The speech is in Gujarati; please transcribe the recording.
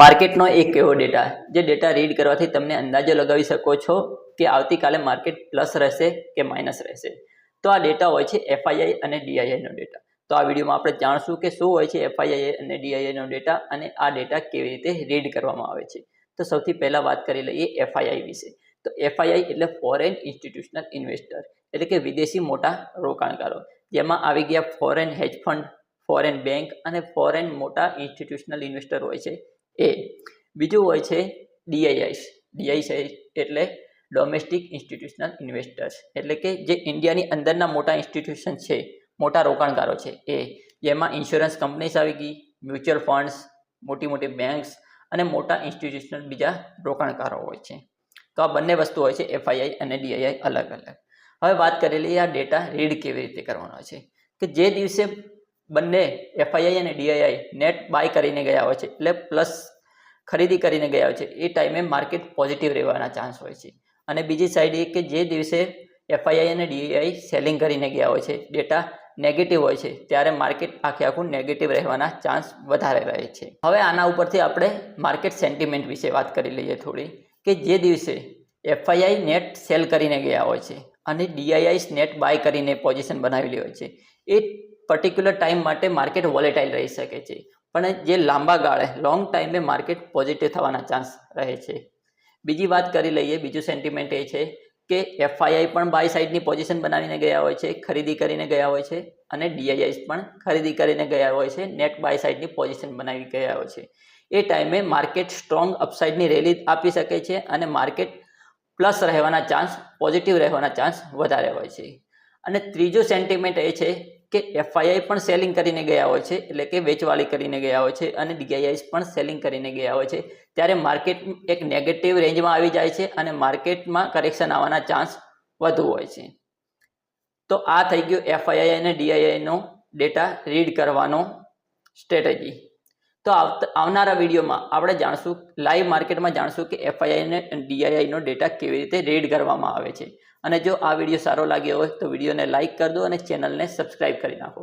માર્કેટનો એક એવો ડેટા જે ડેટા રીડ કરવાથી તમને અંદાજો લગાવી શકો છો કે આવતીકાલે માર્કેટ પ્લસ રહેશે કે માઇનસ રહેશે. તો આ ડેટા હોય છે એફઆઈઆઈ અને ડીઆઈઆઈનો ડેટા. તો આ વિડીયોમાં આપણે જાણશું કે શું હોય છે એફઆઈઆઈ અને ડીઆઈઆઈનો ડેટા અને આ ડેટા કેવી રીતે રીડ કરવામાં આવે છે. તો સૌથી પહેલાં વાત કરી લઈએ એફઆઈઆઈ વિશે. તો એફઆઈઆઈ એટલે ફોરેન ઇન્સ્ટિટ્યુશનલ ઇન્વેસ્ટર, એટલે કે વિદેશી મોટા રોકાણકારો, જેમાં આવી ગયા ફોરેન હેજ ફંડ, ફોરેન બેંક અને ફોરેન મોટા ઇન્સ્ટિટ્યુશનલ ઇન્વેસ્ટર હોય છે એ. બીજું હોય છે ડીઆઈઆઈ એટલે ડોમેસ્ટિક ઇન્સ્ટિટ્યુશનલ ઇન્વેસ્ટર્સ, એટલે કે જે ઇન્ડિયાની અંદરના મોટા ઇન્સ્ટિટ્યુશન છે, મોટા રોકાણકારો છે એ, જેમાં ઇન્સ્યોરન્સ કંપનીઝ આવી ગઈ, મ્યુચ્યુઅલ ફંડ્સ, મોટી મોટી બેંક્સ અને મોટા ઇન્સ્ટિટ્યુશનલ બીજા રોકાણકારો હોય છે. તો આ બંને વસ્તુ હોય છે એફઆઈઆઈ અને ડીઆઈઆઈ અલગ અલગ. હવે વાત કરી લઈએ આ ડેટા રીડ કેવી રીતે કરવાનો છે. કે જે દિવસે બંને એફઆઈઆઈ અને ડીઆઈઆઈ નેટ બાય કરીને ગયા હોય છે, એટલે પ્લસ ખરીદી કરીને ગયા હોય છે, એ ટાઈમે માર્કેટ પોઝિટિવ રહેવાના ચાન્સ હોય છે. અને બીજી સાઈડ એ કે જે દિવસે એફઆઈઆઈ અને ડીઆઈઆઈ સેલિંગ કરીને ગયા હોય છે, ડેટા નેગેટિવ હોય છે, ત્યારે માર્કેટ આખું નેગેટિવ રહેવાના ચાન્સ વધારે રહે છે. હવે આના ઉપરથી આપણે માર્કેટ સેન્ટિમેન્ટ વિશે વાત કરી લઈએ થોડી, કે જે દિવસે એફઆઈઆઈ નેટ સેલ કરીને ગયા હોય છે અને ડીઆઈઆઈ નેટ બાય કરીને પોઝિશન બનાવેલી હોય છે, એ પર્ટિક્યુલર ટાઈમ માટે માર્કેટ વોલેટાઇલ રહી શકે છે, પણ જે લાંબા ગાળે લોંગ ટાઈમે માર્કેટ પોઝિટિવ થવાના ચાન્સ રહે છે. બીજી વાત કરી લઈએ, બીજું સેન્ટિમેન્ટ એ છે કે એફઆઈઆઈ પણ બાય સાઇડની પોઝિશન બનાવીને ગયા હોય છે, ખરીદી કરીને ગયા હોય છે, અને ડીઆઈઆઈ પણ ખરીદી કરીને ગયા હોય છે, નેટ બાય સાઇડની પોઝિશન બનાવી ગયા હોય છે. એ ટાઈમે માર્કેટ સ્ટ્રોંગ અપસાઇડની રેલી આપી શકે છે અને માર્કેટ પ્લસ રહેવાના ચાન્સ, પોઝિટિવ રહેવાના ચાન્સ વધારે હોય છે. અને ત્રીજું સેન્ટિમેન્ટ એ છે કે એફઆઈઆઈ પણ સેલિંગ કરીને ગયા હોય છે, એટલે કે વેચવાળી કરીને ગયા હોય છે, અને ડીઆઈઆઈ પણ સેલિંગ કરીને ગયા હોય છે, ત્યારે માર્કેટ એક નેગેટિવ રેન્જમાં આવી જાય છે અને માર્કેટમાં કરેક્શન આવવાના ચાન્સ વધુ હોય છે. તો આ થઈ ગયો એફઆઈઆઈ અને ડીઆઈઆઈનો ડેટા રીડ કરવાનો સ્ટ્રેટેજી. તો આવનારા વિડીયોમાં આપણે જાણશું, લાઈવ માર્કેટમાં જાણશું કે એફઆઈઆઈ અને ડીઆઈઆઈનો ડેટા કેવી રીતે રીડ કરવામાં આવે છે. અને જો આ વિડીયો સારો લાગ્યો હોય તો વિડીયોને લાઇક કરી દો અને ચેનલને સબસ્ક્રાઈબ કરી નાખો.